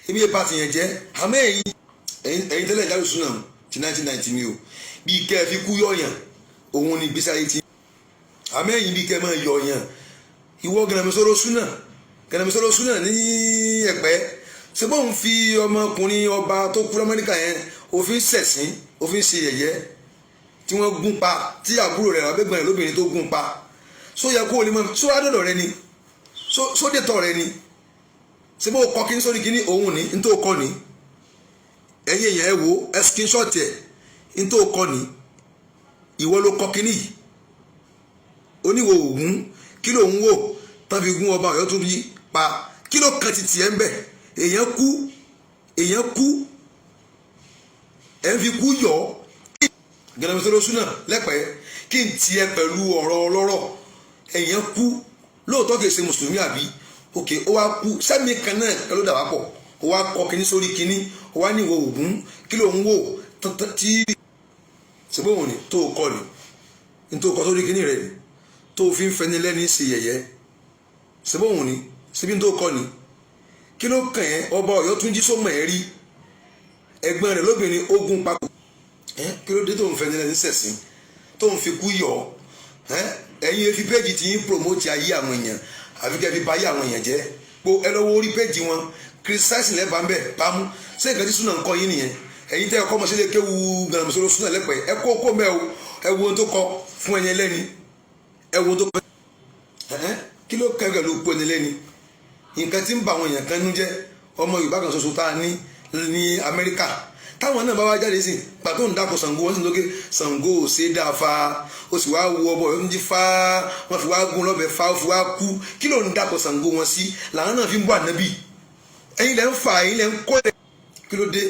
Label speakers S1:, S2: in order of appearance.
S1: èmi yẹn pàtì yẹn jẹ́ àmọ́ ẹ̀yin tẹ́lẹ̀ ìdálò súnà ti 1990 mi o bí kẹ́ ẹ fi kú yọ̀yàn òun ni gbèsè ayé ti àmọ́ ẹ̀yin bí kẹ́ ẹ máa yọ̀yàn ìwọ gẹ̀nàmísọ́rọ̀ súnà ní Ẹ̀pẹ́ ṣé bóun fi ọmọkùnrin ọba tó kú l'Amẹ́ríkà yẹn òfin ṣẹ̀sín òfin ṣe yẹ̀yẹ́ tí wọ́n gún pa tí àbúrò rẹ̀ abẹ́gbọ̀n rẹ̀ lóbìnrin tó gún pa só yẹ kó o lè mọ só adọ́dọ̀ rẹ ni sódè tọ̀ rẹ ni ṣé bó kọ́ kíní sórí kíní òun ní ní tó kọ́ ni ẹ̀yin èèyàn ẹ wo ẹ screenshot ẹ̀ ní tó kọ́ ni ìwọ ló kọ́ kíní yìí oníwò ògún kí ló ń wò tàbí gún ọba Ọ̀yọ́ tó bí pa kí ló kan ti tiẹ̀ ń bẹ̀ èèyàn kú ẹ̀ ń fi kú yọ̀ ọ́ gẹ̀nàmísọ́rọ̀ súnà lẹ́pẹ́ kí n tiẹ̀ pẹ̀lú ọ̀rọ̀ ọlọ́rọ̀ èèyàn kú lóòótọ́ kìí ṣe mùsùlùmí àbí òkè ó wá kú sẹ́mi kan náà ló dà wá pọ̀ ó wá kọ́ kíní sórí kíní ó wá níwò ògún kí ló ń wò tí ṣùgbọ́n òun ni tó kọ́ ni ní tó kọ́ sórí kíní rẹ̀ ni tó fi ń fẹni lẹ́ni sí yẹ̀yẹ́ ṣùgbọ́n òun ni síbi tó kọ́ ni kí ló kàn ẹ́ ọba Ọ̀yọ́ tún jí sómọ̀ ẹ́ rí ẹ̀gbọ́n rẹ̀ lóbìnrin ogun papọ̀ kí ló dé tó ń fẹni lẹ́ni sẹ̀sìn tó ń fi kú yọ̀ ẹ̀yin fi péjì tí ń promote ayé àwọn èèyàn àfi kẹ́ fi bà ayé àwọn èèyàn jẹ́ po ẹ lọ́wọ́ orí péjì wọn criticize lẹ́bàá ń bẹ̀ bámú ṣé nǹkan tí súnà ń kọ́ yín nìyẹn ẹ̀yin tẹ́ ẹ kọ́ mọ̀ sílé kéwu gẹ̀nàmísọ́rọ̀ súnà lẹ́pẹ́ ẹ kó kó mẹ́ o ẹ wo ohun tó kọ fún ẹni ẹlẹ́ni ẹ wo ohun tó kọ kí ló kẹ́kẹ́ ló pọ̀ ẹni ẹlẹ́ni nǹkan tí ń bà àwọn èèyàn kan nú jẹ́ ọmọ Yorùbá kan ṣoṣo tá a ní Amẹ́ríkà táwọn náà bá wá jáde sí pàtó ń dákọ̀ Ṣàngó wọ́n sì lókè Ṣàngó ò ṣe é dáa fa ó sì wá wo ọbọ̀ ọ̀yọ́ tó ń jí fa wọ́n fi wá gún lọ́bẹ̀ fa ó fi wá kú kí ló ń dákọ̀ Ṣàngó wọn sí làwọn náà fi ń bọ́ ànábì ẹ̀yin lẹ́ ń fà ẹ̀yin lẹ́ ń kọ́ ẹ̀ kí ló dé